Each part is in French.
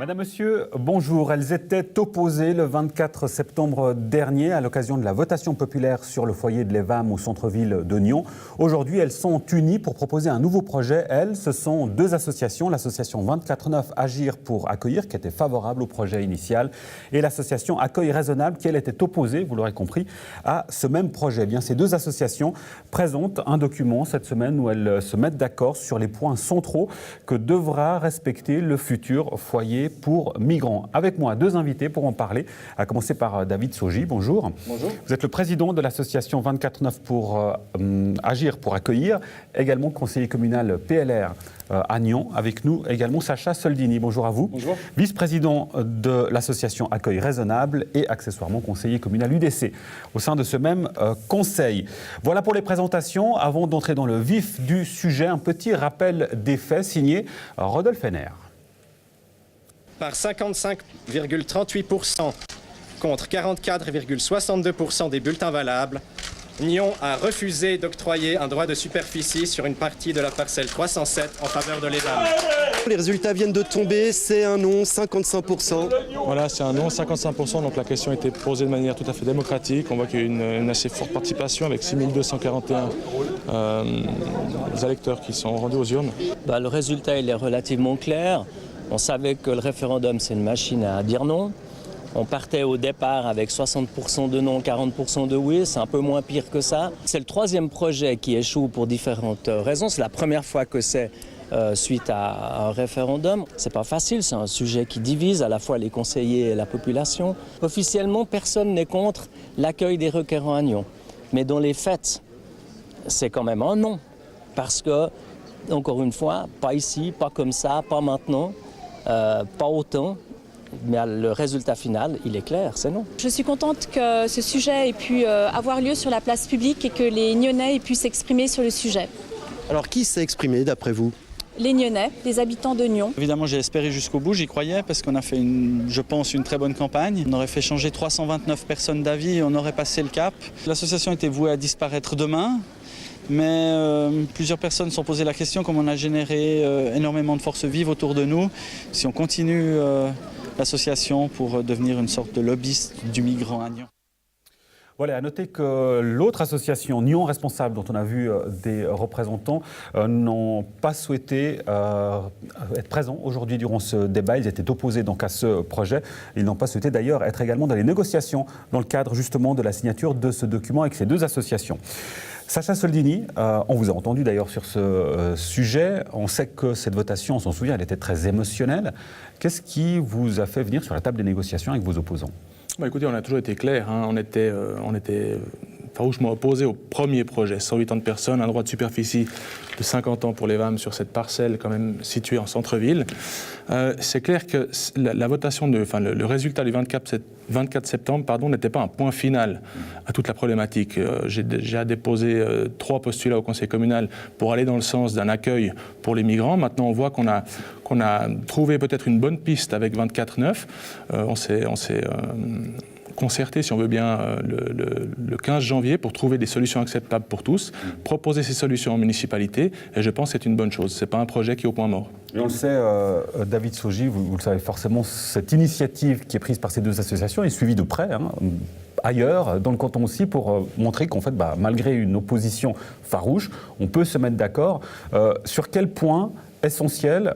Madame, Monsieur, bonjour. Elles étaient opposées le 24 septembre dernier à l'occasion de la votation populaire sur le foyer de l'EVAM au centre-ville de Nyon. Aujourd'hui, elles sont unies pour proposer un nouveau projet. Elles, ce sont deux associations, l'association 24/9 Agir pour accueillir, qui était favorable au projet initial, et l'association Accueil raisonnable, qui elle était opposée, vous l'aurez compris, à ce même projet. Eh bien, ces deux associations présentent un document cette semaine où elles se mettent d'accord sur les points centraux que devra respecter le futur foyer pour migrants. Avec moi, deux invités pour en parler, à commencer par David Soji. Bonjour. Bonjour. Vous êtes le président de l'association 24/9 pour Agir pour accueillir, également conseiller communal PLR à Nyon. Avec nous également Sacha Soldini. Bonjour à vous. Bonjour. Vice-président de l'association Accueil raisonnable et accessoirement conseiller communal UDC au sein de ce même conseil. Voilà pour les présentations. Avant d'entrer dans le vif du sujet, un petit rappel des faits signé Rodolphe Henner. Par 55,38% contre 44,62% des bulletins valables, Nyon a refusé d'octroyer un droit de superficie sur une partie de la parcelle 307 en faveur de l'EVAM. Les résultats viennent de tomber, c'est un non, 55%. Voilà, c'est un non, 55%, donc la question a été posée de manière tout à fait démocratique. On voit qu'il y a eu une assez forte participation avec 6241 électeurs qui sont rendus aux urnes. Le résultat il est relativement clair. On savait que le référendum, c'est une machine à dire non. On partait au départ avec 60% de non, 40% de oui. C'est un peu moins pire que ça. C'est le troisième projet qui échoue pour différentes raisons. C'est la première fois que c'est suite à un référendum. C'est pas facile, c'est un sujet qui divise à la fois les conseillers et la population. Officiellement, personne n'est contre l'accueil des requérants à Nyon. Mais dans les faits, c'est quand même un non. Parce que, encore une fois, pas ici, pas comme ça, pas maintenant. Pas autant, mais le résultat final, il est clair, c'est non. Je suis contente que ce sujet ait pu avoir lieu sur la place publique et que les Nyonnais aient pu s'exprimer sur le sujet. Alors qui s'est exprimé d'après vous ? Les Nyonnais, les habitants de Nyon. Évidemment, j'ai espéré jusqu'au bout, j'y croyais, parce qu'on a fait, je pense, une très bonne campagne. On aurait fait changer 329 personnes d'avis et on aurait passé le cap. L'association était vouée à disparaître demain. Mais plusieurs personnes se sont posé la question, comme on a généré énormément de forces vives autour de nous, si on continue l'association pour devenir une sorte de lobbyiste du migrant à Nyon. Voilà, à noter que l'autre association, Nyon Responsable, dont on a vu des représentants, n'ont pas souhaité être présents aujourd'hui durant ce débat. Ils étaient opposés donc à ce projet. Ils n'ont pas souhaité d'ailleurs être également dans les négociations dans le cadre justement de la signature de ce document avec ces deux associations. Sacha Soldini, on vous a entendu d'ailleurs sur ce sujet. On sait que cette votation, on s'en souvient, elle était très émotionnelle. Qu'est-ce qui vous a fait venir sur la table des négociations avec vos opposants ? Écoutez, on a toujours été clair, hein. On était farouchement opposés au premier projet. 180 personnes, un droit de superficie de 50 ans pour les VAM sur cette parcelle quand même située en centre-ville. C'est clair que la votation, le résultat du 24 septembre n'était pas un point final à toute la problématique. J'ai déjà déposé 3 postulats au conseil communal pour aller dans le sens d'un accueil pour les migrants. Maintenant, on voit qu'on a trouvé peut-être une bonne piste avec 24/9. On s'est concerté, si on veut bien, le 15 janvier pour trouver des solutions acceptables pour tous, proposer ces solutions en municipalité, et je pense que c'est une bonne chose. Ce n'est pas un projet qui est au point mort. Et on le sait, David Soji, vous le savez forcément, cette initiative qui est prise par ces deux associations est suivie de près, ailleurs, dans le canton aussi, pour montrer qu'en fait, malgré une opposition farouche, on peut se mettre d'accord. Sur quel point essentiel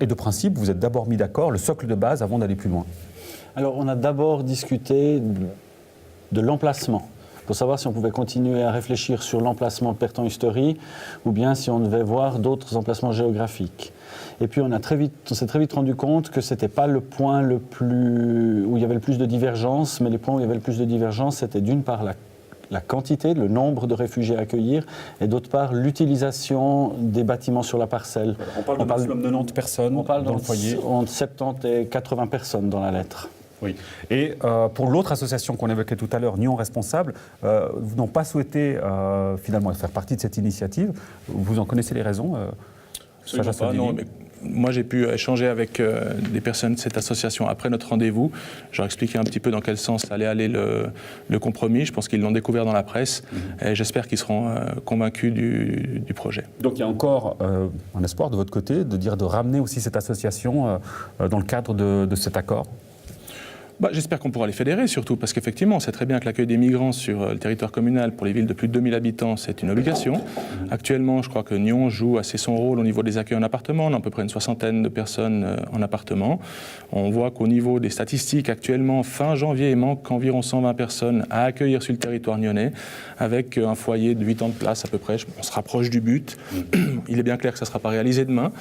et de principe vous êtes d'abord mis d'accord, le socle de base, avant d'aller plus loin ? Alors, on a d'abord discuté de l'emplacement, pour savoir si on pouvait continuer à réfléchir sur l'emplacement de Pertan-Usterie ou bien si on devait voir d'autres emplacements géographiques. Et puis, on s'est très vite rendu compte que ce n'était pas le point où il y avait le plus de divergences, mais les points où il y avait le plus de divergences, c'était d'une part la quantité, le nombre de réfugiés à accueillir, et d'autre part l'utilisation des bâtiments sur la parcelle. On parle de maximum de 90 personnes dans le foyer. Entre 70 et 80 personnes dans la lettre. Oui. Et pour l'autre association qu'on évoquait tout à l'heure, Nyon Responsable, vous n'ont pas souhaité finalement faire partie de cette initiative. Vous en connaissez les raisons Absolument pas, non, mais moi, j'ai pu échanger avec des personnes de cette association après notre rendez-vous. Je leur ai expliqué un petit peu dans quel sens allait aller le compromis. Je pense qu'ils l'ont découvert dans la presse et j'espère qu'ils seront convaincus du projet. Donc il y a encore un espoir de votre côté de ramener aussi cette association dans le cadre de cet accord ? J'espère qu'on pourra les fédérer surtout, parce qu'effectivement, on sait très bien que l'accueil des migrants sur le territoire communal pour les villes de plus de 2000 habitants, c'est une obligation. Actuellement, je crois que Nyon joue assez son rôle au niveau des accueils en appartement. On a à peu près une 60aine de personnes en appartement. On voit qu'au niveau des statistiques, actuellement, fin janvier, il manque environ 120 personnes à accueillir sur le territoire nyonnais, avec un foyer de 8 ans de place à peu près. On se rapproche du but. Il est bien clair que ça ne sera pas réalisé demain,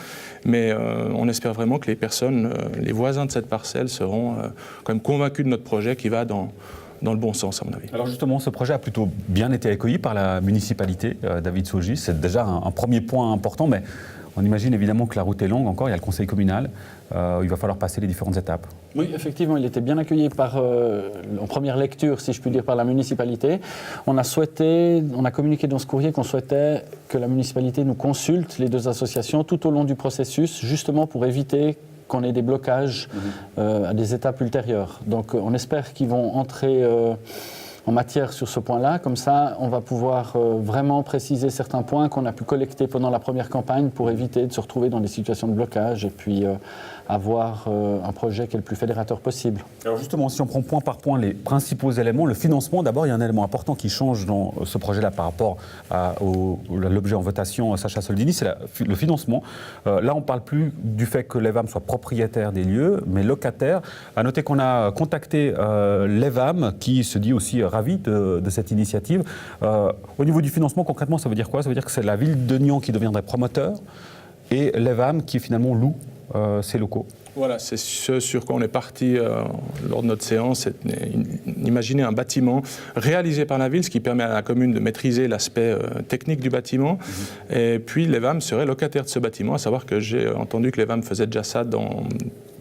mais on espère vraiment que les personnes, les voisins de cette parcelle seront quand même convaincus de notre projet qui va dans le bon sens, à mon avis. Alors justement, ce projet a plutôt bien été accueilli par la municipalité, David Soji. C'est déjà un premier point important, mais on imagine évidemment que la route est longue encore. Il y a le conseil communal, il va falloir passer les différentes étapes. Oui, effectivement, il était bien accueilli en première lecture, si je puis dire, par la municipalité. On a communiqué dans ce courrier qu'on souhaitait que la municipalité nous consulte, les deux associations, tout au long du processus, justement pour éviter qu'on ait des blocages à des étapes ultérieures. Donc on espère qu'ils vont entrer en matière sur ce point-là. Comme ça, on va pouvoir vraiment préciser certains points qu'on a pu collecter pendant la première campagne pour éviter de se retrouver dans des situations de blocage et puis avoir un projet qui est le plus fédérateur possible. Alors justement, si on prend point par point les principaux éléments, le financement, d'abord, il y a un élément important qui change dans ce projet-là par rapport à l'objet en votation, Sacha Soldini, c'est le financement. Là, on ne parle plus du fait que l'EVAM soit propriétaire des lieux, mais locataire. À noter qu'on a contacté l'EVAM, qui se dit aussi ravi de cette initiative. Au niveau du financement, concrètement, ça veut dire quoi ? Ça veut dire que c'est la ville de Nyon qui deviendrait promoteur et l'EVAM qui finalement loue ces locaux. Voilà, c'est ce sur quoi on est parti lors de notre séance, c'est imaginer un bâtiment réalisé par la ville, ce qui permet à la commune de maîtriser l'aspect technique du bâtiment. Et puis l'EVAM serait locataire de ce bâtiment, à savoir que j'ai entendu que l'EVAM faisait déjà ça dans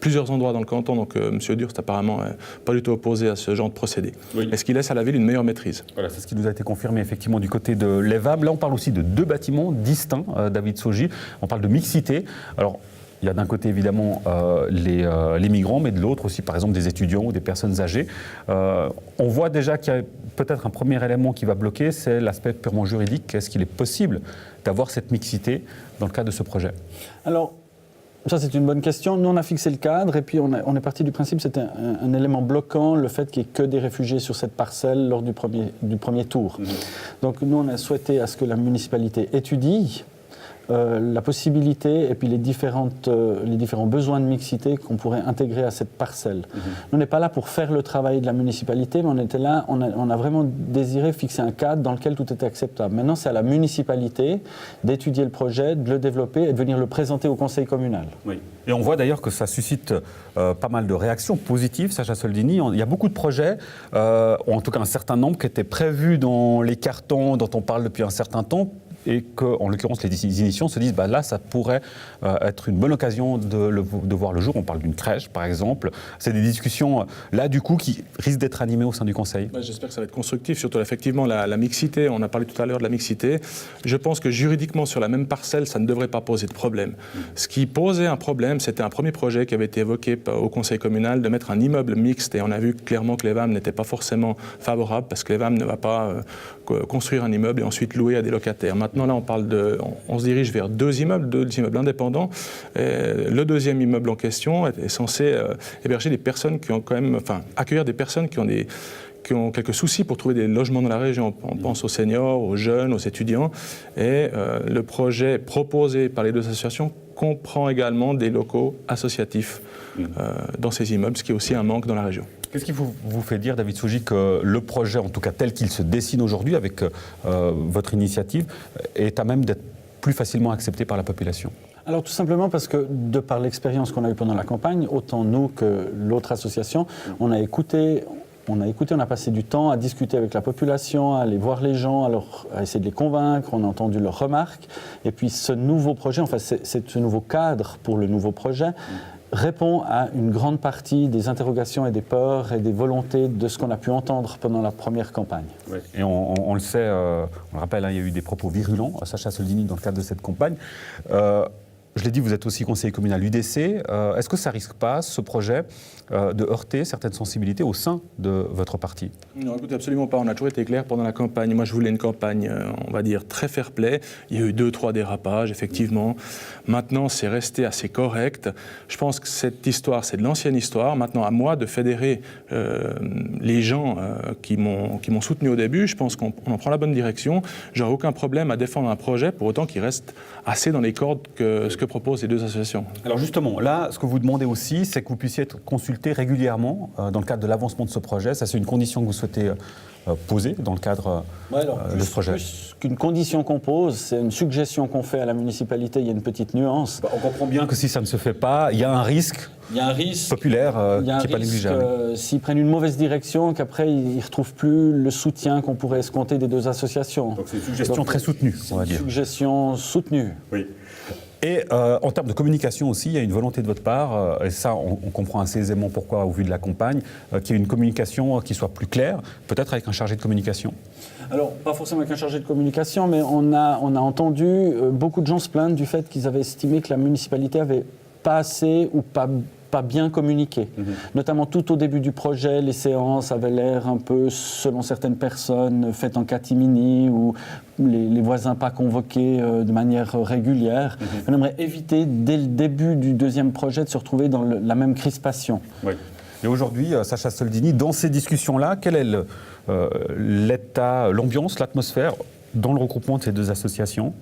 plusieurs endroits dans le canton, donc M. Durst apparemment pas du tout opposé à ce genre de procédé. Oui. Et ce qui laisse à la ville une meilleure maîtrise. Voilà, c'est ce qui nous a été confirmé effectivement du côté de l'EVAM. Là, on parle aussi de deux bâtiments distincts, David Soji. On parle de mixité. Alors, il y a d'un côté évidemment les migrants, mais de l'autre aussi par exemple des étudiants ou des personnes âgées. On voit déjà qu'il y a peut-être un premier élément qui va bloquer, c'est l'aspect purement juridique. Est-ce qu'il est possible d'avoir cette mixité dans le cadre de ce projet ? Alors, ça c'est une bonne question. Nous on a fixé le cadre et puis on est parti du principe que c'était un élément bloquant, le fait qu'il n'y ait que des réfugiés sur cette parcelle lors du premier tour. Donc nous on a souhaité à ce que la municipalité étudie la possibilité et puis les différents besoins de mixité qu'on pourrait intégrer à cette parcelle. Nous, on n'est pas là pour faire le travail de la municipalité, mais on était là, on a vraiment désiré fixer un cadre dans lequel tout était acceptable. Maintenant, c'est à la municipalité d'étudier le projet, de le développer et de venir le présenter au conseil communal. Oui. Et on voit d'ailleurs que ça suscite pas mal de réactions positives, Sacha Soldini. Il y a beaucoup de projets, ou en tout cas un certain nombre, qui étaient prévus dans les cartons dont on parle depuis un certain temps, et qu'en l'occurrence les initiations se disent là ça pourrait être une bonne occasion de voir le jour. On parle d'une crèche par exemple. C'est des discussions là du coup qui risquent d'être animées au sein du Conseil. J'espère que ça va être constructif, surtout effectivement la mixité. On a parlé tout à l'heure de la mixité. Je pense que juridiquement sur la même parcelle ça ne devrait pas poser de problème. Ce qui posait un problème, c'était un premier projet qui avait été évoqué au Conseil communal de mettre un immeuble mixte, et on a vu clairement que l'EVAM n'était pas forcément favorable parce que l'EVAM ne va pas construire un immeuble et ensuite louer à des locataires. Maintenant, là, on se dirige vers deux immeubles indépendants. Et le deuxième immeuble en question est censé héberger des personnes qui ont accueillir des personnes qui ont quelques soucis pour trouver des logements dans la région. On pense aux seniors, aux jeunes, aux étudiants. Et le projet proposé par les deux associations comprend également des locaux associatifs dans ces immeubles, ce qui est aussi un manque dans la région. Qu'est-ce qui vous fait dire, David Soji, que le projet, en tout cas tel qu'il se dessine aujourd'hui avec votre initiative, est à même d'être plus facilement accepté par la population ? Alors tout simplement parce que, de par l'expérience qu'on a eue pendant la campagne, autant nous que l'autre association, on a écouté, on a passé du temps à discuter avec la population, à aller voir les gens, à essayer de les convaincre, on a entendu leurs remarques. Et puis ce nouveau projet, ce nouveau cadre pour le nouveau projet, répond à une grande partie des interrogations et des peurs et des volontés de ce qu'on a pu entendre pendant la première campagne. Oui. Et on le sait, on le rappelle, il y a eu des propos virulents, Sacha Soldini, dans le cadre de cette campagne. je l'ai dit, vous êtes aussi conseiller communal UDC. Est-ce que ça ne risque pas, ce projet, de heurter certaines sensibilités au sein de votre parti? Non, écoutez, absolument pas. On a toujours été clair pendant la campagne. Moi, je voulais une campagne, on va dire, très fair-play. Il y a eu 2-3 dérapages, effectivement. Maintenant, c'est resté assez correct. Je pense que cette histoire, c'est de l'ancienne histoire. Maintenant, à moi de fédérer les gens qui m'ont soutenu au début. Je pense qu'on en prend la bonne direction. J'aurais aucun problème à défendre un projet, pour autant qu'il reste assez dans les cordes que ce que proposent les deux associations. Alors justement, là, ce que vous demandez aussi, c'est que vous puissiez être consulté régulièrement dans le cadre de l'avancement de ce projet. Ça, c'est une condition que vous souhaitez poser dans le cadre de ce projet. Plus qu'une condition qu'on pose, c'est une suggestion qu'on fait à la municipalité. Il y a une petite nuance. On comprend bien que si ça ne se fait pas, il y a un risque populaire qui n'est pas négligeable. S'ils prennent une mauvaise direction, qu'après ils ne retrouvent plus le soutien qu'on pourrait escompter des deux associations. Donc c'est une suggestion très soutenue, on va dire. C'est une suggestion soutenue. Oui. Et en termes de communication aussi, il y a une volonté de votre part, et ça on comprend assez aisément pourquoi au vu de la campagne, qu'il y ait une communication qui soit plus claire, peut-être avec un chargé de communication. Alors, pas forcément avec un chargé de communication, mais on a entendu beaucoup de gens se plaindre du fait qu'ils avaient estimé que la municipalité avait pas assez ou pas bien communiqué. Notamment tout au début du projet, les séances avaient l'air un peu, selon certaines personnes, faites en catimini ou les voisins pas convoqués de manière régulière. On aimerait éviter, dès le début du deuxième projet, de se retrouver dans la même crispation. Oui. Et aujourd'hui, Sacha Soldini, dans ces discussions-là, quel est l'état, l'ambiance, l'atmosphère dans le regroupement de ces deux associations?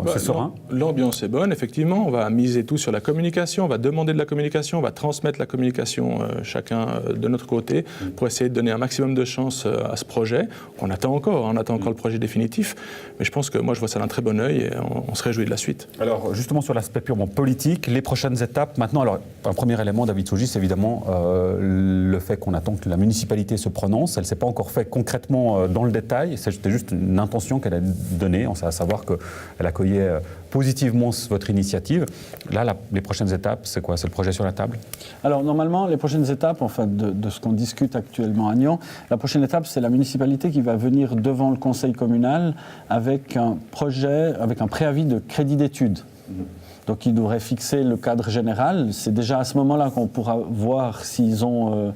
C'est serein? L'ambiance est bonne, effectivement. On va miser tout sur la communication, on va demander de la communication, on va transmettre la communication chacun de notre côté pour essayer de donner un maximum de chance à ce projet. On attend encore le projet définitif, mais je pense que moi je vois ça d'un très bon œil et on se réjouit de la suite. Alors justement sur l'aspect purement politique, les prochaines étapes maintenant, alors un premier élément, David Sougis, c'est évidemment le fait qu'on attend que la municipalité se prononce. Elle ne s'est pas encore fait concrètement dans le détail, c'était juste une intention qu'elle a donnée, à savoir qu'elle accueillait positivement votre initiative. Là, les prochaines étapes, c'est quoi? C'est le projet sur la table? Alors normalement, les prochaines étapes, enfin, de ce qu'on discute actuellement à Nyon, la prochaine étape, c'est la municipalité qui va venir devant le conseil communal avec un projet, avec un préavis de crédit d'études. Donc il devrait fixer le cadre général. C'est déjà à ce moment-là qu'on pourra voir s'ils ont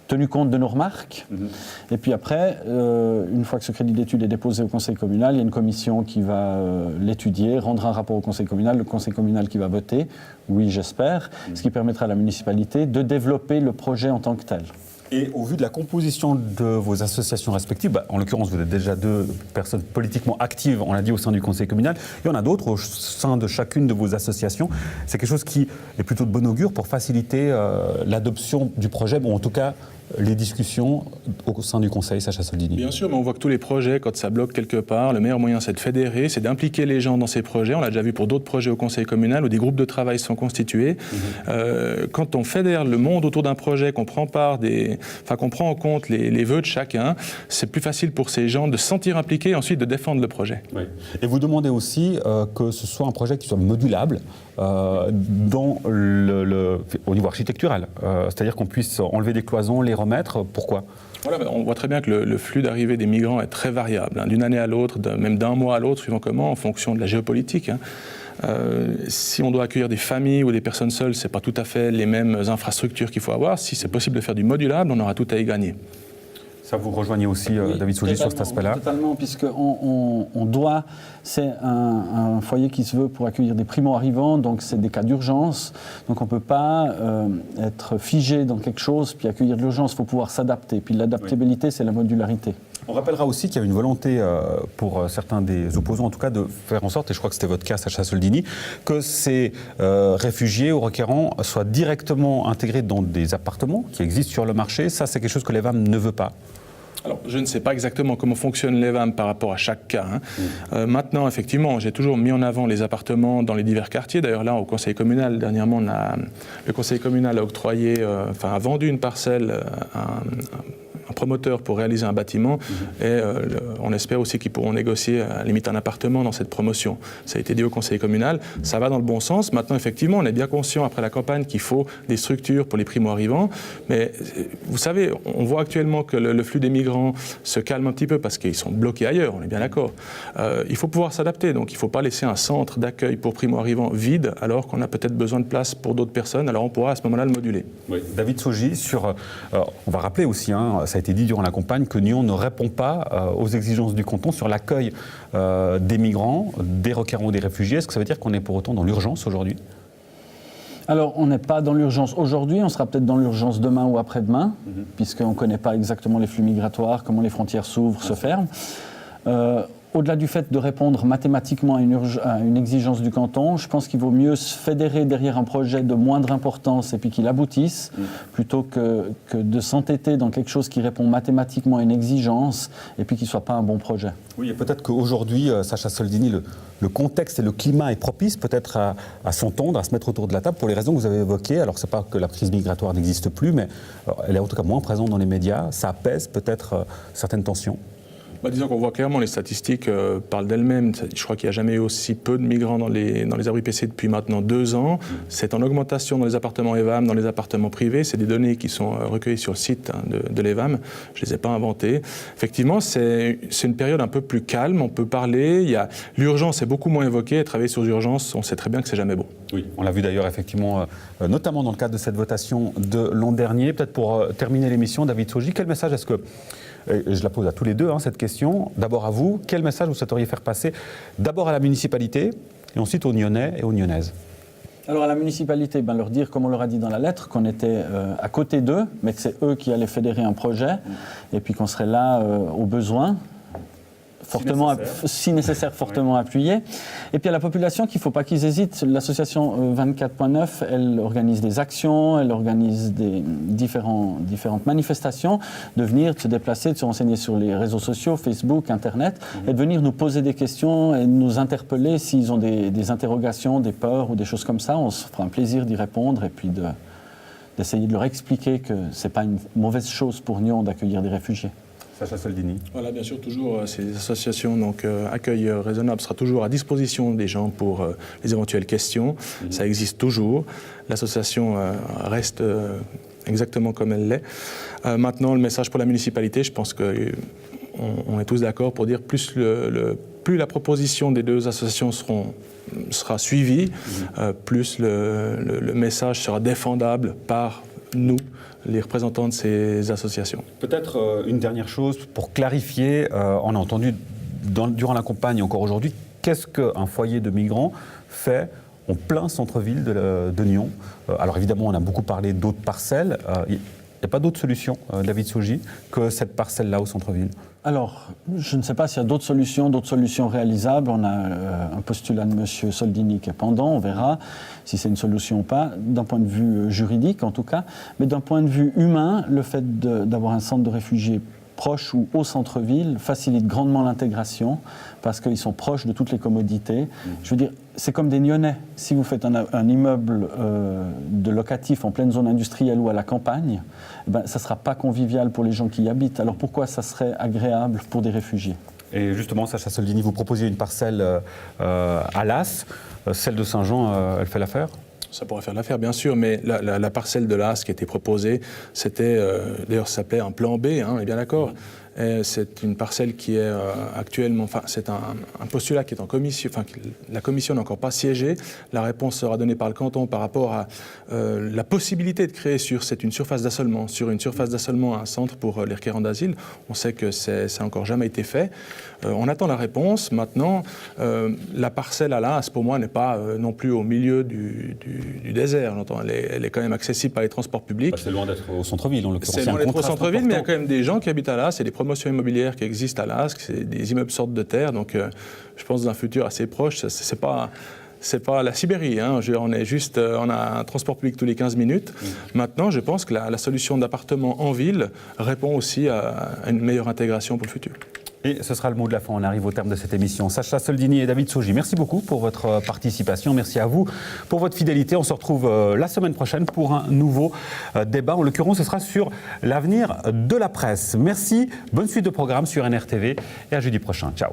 tenu compte de nos remarques. Et puis après, une fois que ce crédit d'études est déposé au conseil communal, il y a une commission qui va l'étudier, rendre un rapport au conseil communal, le conseil communal qui va voter, oui j'espère, ce qui permettra à la municipalité de développer le projet en tant que tel. Et au vu de la composition de vos associations respectives, en l'occurrence vous êtes déjà deux personnes politiquement actives, on l'a dit, au sein du conseil communal, il y en a d'autres au sein de chacune de vos associations. C'est quelque chose qui est plutôt de bon augure pour faciliter l'adoption du projet, en tout cas les discussions au sein du conseil, Sacha Soldini. Bien sûr, mais on voit que tous les projets, quand ça bloque quelque part, le meilleur moyen c'est de fédérer, c'est d'impliquer les gens dans ces projets. On l'a déjà vu pour d'autres projets au conseil communal où des groupes de travail sont constitués. Quand on fédère le monde autour d'un projet, qu'on prend en compte les vœux de chacun, c'est plus facile pour ces gens de se sentir impliqués et ensuite de défendre le projet. Oui. Et vous demandez aussi que ce soit un projet qui soit modulable au niveau architectural, c'est-à-dire qu'on puisse enlever des cloisons, les remettre. Pourquoi ? Voilà, on voit très bien que le flux d'arrivée des migrants est très variable, d'une année à l'autre, même d'un mois à l'autre, suivant comment, en fonction de la géopolitique. Si on doit accueillir des familles ou des personnes seules, ce n'est pas tout à fait les mêmes infrastructures qu'il faut avoir. Si c'est possible de faire du modulable, on aura tout à y gagner. Ça, vous rejoignez aussi, oui, David Sougis, sur cet aspect-là? Totalement, puisqu'on doit, c'est un foyer qui se veut pour accueillir des primo-arrivants, donc c'est des cas d'urgence, donc on ne peut pas être figé dans quelque chose puis accueillir de l'urgence, il faut pouvoir s'adapter, puis l'adaptabilité, c'est la modularité. On rappellera aussi qu'il y a une volonté pour certains des opposants, en tout cas, de faire en sorte, et je crois que c'était votre cas, Sacha Soldini, que ces réfugiés ou requérants soient directement intégrés dans des appartements qui existent sur le marché. Ça, c'est quelque chose que l'EVAM ne veut pas. Alors, je ne sais pas exactement comment fonctionne l'EVAM par rapport à chaque cas. Maintenant, effectivement, j'ai toujours mis en avant les appartements dans les divers quartiers. D'ailleurs, là, au conseil communal, dernièrement, le conseil communal a octroyé, a vendu une parcelle un promoteur pour réaliser un bâtiment et on espère aussi qu'ils pourront négocier à la limite un appartement dans cette promotion. Ça a été dit au conseil communal, ça va dans le bon sens. Maintenant, effectivement, on est bien conscient après la campagne qu'il faut des structures pour les primo-arrivants, mais vous savez, on voit actuellement que le flux des migrants se calme un petit peu parce qu'ils sont bloqués ailleurs, on est bien d'accord. Il faut pouvoir s'adapter, donc il ne faut pas laisser un centre d'accueil pour primo-arrivants vide alors qu'on a peut-être besoin de place pour d'autres personnes, alors on pourra à ce moment-là le moduler. Oui. David Sogi, on va rappeler aussi, ça a été dit durant la campagne, que Nyon ne répond pas aux exigences du canton sur l'accueil des migrants, des requérants ou des réfugiés. Est-ce que ça veut dire qu'on est pour autant dans l'urgence aujourd'hui ? Alors, on n'est pas dans l'urgence aujourd'hui, on sera peut-être dans l'urgence demain ou après-demain, puisqu'on ne connaît pas exactement les flux migratoires, comment les frontières s'ouvrent, se ferment. Au-delà du fait de répondre mathématiquement à une exigence du canton, je pense qu'il vaut mieux se fédérer derrière un projet de moindre importance et puis qu'il aboutisse, plutôt que de s'entêter dans quelque chose qui répond mathématiquement à une exigence et puis qui ne soit pas un bon projet. Oui, et peut-être qu'aujourd'hui, Sacha Soldini, le contexte et le climat est propice peut-être à s'entendre, à se mettre autour de la table pour les raisons que vous avez évoquées. Alors, ce n'est pas que la crise migratoire n'existe plus, mais elle est en tout cas moins présente dans les médias. Ça apaise peut-être certaines tensions. Disons qu'on voit clairement, les statistiques parlent d'elles-mêmes. Je crois qu'il n'y a jamais eu aussi peu de migrants dans les abris PC depuis maintenant 2 ans. C'est en augmentation dans les appartements EVAM, dans les appartements privés. C'est des données qui sont recueillies sur le site de l'EVAM. Je ne les ai pas inventées. Effectivement, c'est une période un peu plus calme. On peut parler. L'urgence est beaucoup moins évoquée. Travailler sur l'urgence, on sait très bien que c'est jamais bon. Oui, on l'a vu d'ailleurs effectivement, notamment dans le cadre de cette votation de l'an dernier. Peut-être pour terminer l'émission, David Sogi, quel message est-ce que... Et je la pose à tous les deux, cette question. D'abord à vous, quel message vous souhaiteriez faire passer d'abord à la municipalité et ensuite aux Nyonnais et aux Nyonnaises ? Alors à la municipalité, leur dire, comme on leur a dit dans la lettre, qu'on était à côté d'eux, mais que c'est eux qui allaient fédérer un projet et puis qu'on serait là au besoin. Si nécessaire, fortement appuyé. Et puis à la population qu'il ne faut pas qu'ils hésitent. L'association 24.9, elle organise des actions, elle organise des différentes manifestations, de venir, de se déplacer, de se renseigner sur les réseaux sociaux, Facebook, Internet, et de venir nous poser des questions et de nous interpeller s'ils ont des interrogations, des peurs ou des choses comme ça. On se fera un plaisir d'y répondre et puis d'essayer de leur expliquer que ce n'est pas une mauvaise chose pour Nyon d'accueillir des réfugiés. Sacha Soldini. Voilà, bien sûr, toujours ces associations, donc Accueil Raisonnable sera toujours à disposition des gens pour les éventuelles questions. Ça existe toujours. L'association reste exactement comme elle l'est. Maintenant, le message pour la municipalité, je pense qu'on est tous d'accord pour dire plus la proposition des deux associations sera suivie, plus le message sera défendable par nous, les représentants de ces associations. Peut-être une dernière chose pour clarifier, on a entendu durant la campagne, encore aujourd'hui, qu'est-ce qu'un foyer de migrants fait en plein centre-ville de Nyon. Alors évidemment, on a beaucoup parlé d'autres parcelles. Il n'y a pas d'autre solution, David Sogi, que cette parcelle-là au centre-ville? Alors, je ne sais pas s'il y a d'autres solutions réalisables. On a un postulat de M. Soldini qui est pendant, on verra si c'est une solution ou pas, d'un point de vue juridique en tout cas. Mais d'un point de vue humain, le fait d'avoir un centre de réfugiés proche ou au centre-ville facilite grandement l'intégration parce qu'ils sont proches de toutes les commodités. Je veux dire, c'est comme des Nyonnais. Si vous faites un immeuble de locatif en pleine zone industrielle ou à la campagne, ça ne sera pas convivial pour les gens qui y habitent. Alors pourquoi ça serait agréable pour des réfugiés ? Et justement, Sacha Soldini, vous proposiez une parcelle à Las. Celle de Saint-Jean, elle fait l'affaire ? Ça pourrait faire l'affaire, bien sûr, mais la parcelle de l'As qui était proposée, c'était, d'ailleurs, ça s'appelait un plan B, on est bien d'accord. C'est une parcelle qui est actuellement, c'est un postulat qui est en commission, la commission n'a encore pas siégé. La réponse sera donnée par le canton par rapport à la possibilité de créer sur une surface d'assolement, un centre pour les requérants d'asile. On sait que ça n'a encore jamais été fait. On attend la réponse. Maintenant, la parcelle à l'As, pour moi, n'est pas non plus au milieu du désert. Elle est quand même accessible par les transports publics. C'est loin d'être au centre-ville, en l'occurrence. C'est loin d'être au centre-ville, mais il y a quand même des gens qui habitent à l'As et des promotions immobilières qui existent à l'As, des immeubles sortent de terre. Donc, je pense dans un futur assez proche, c'est pas la Sibérie. On a un transport public tous les 15 minutes. Maintenant, je pense que la solution d'appartement en ville répond aussi à une meilleure intégration pour le futur. Et ce sera le mot de la fin. On arrive au terme de cette émission. Sacha Soldini et David Saugy, merci beaucoup pour votre participation. Merci à vous pour votre fidélité. On se retrouve la semaine prochaine pour un nouveau débat. En l'occurrence, ce sera sur l'avenir de la presse. Merci. Bonne suite de programme sur NRTV et à jeudi prochain. Ciao.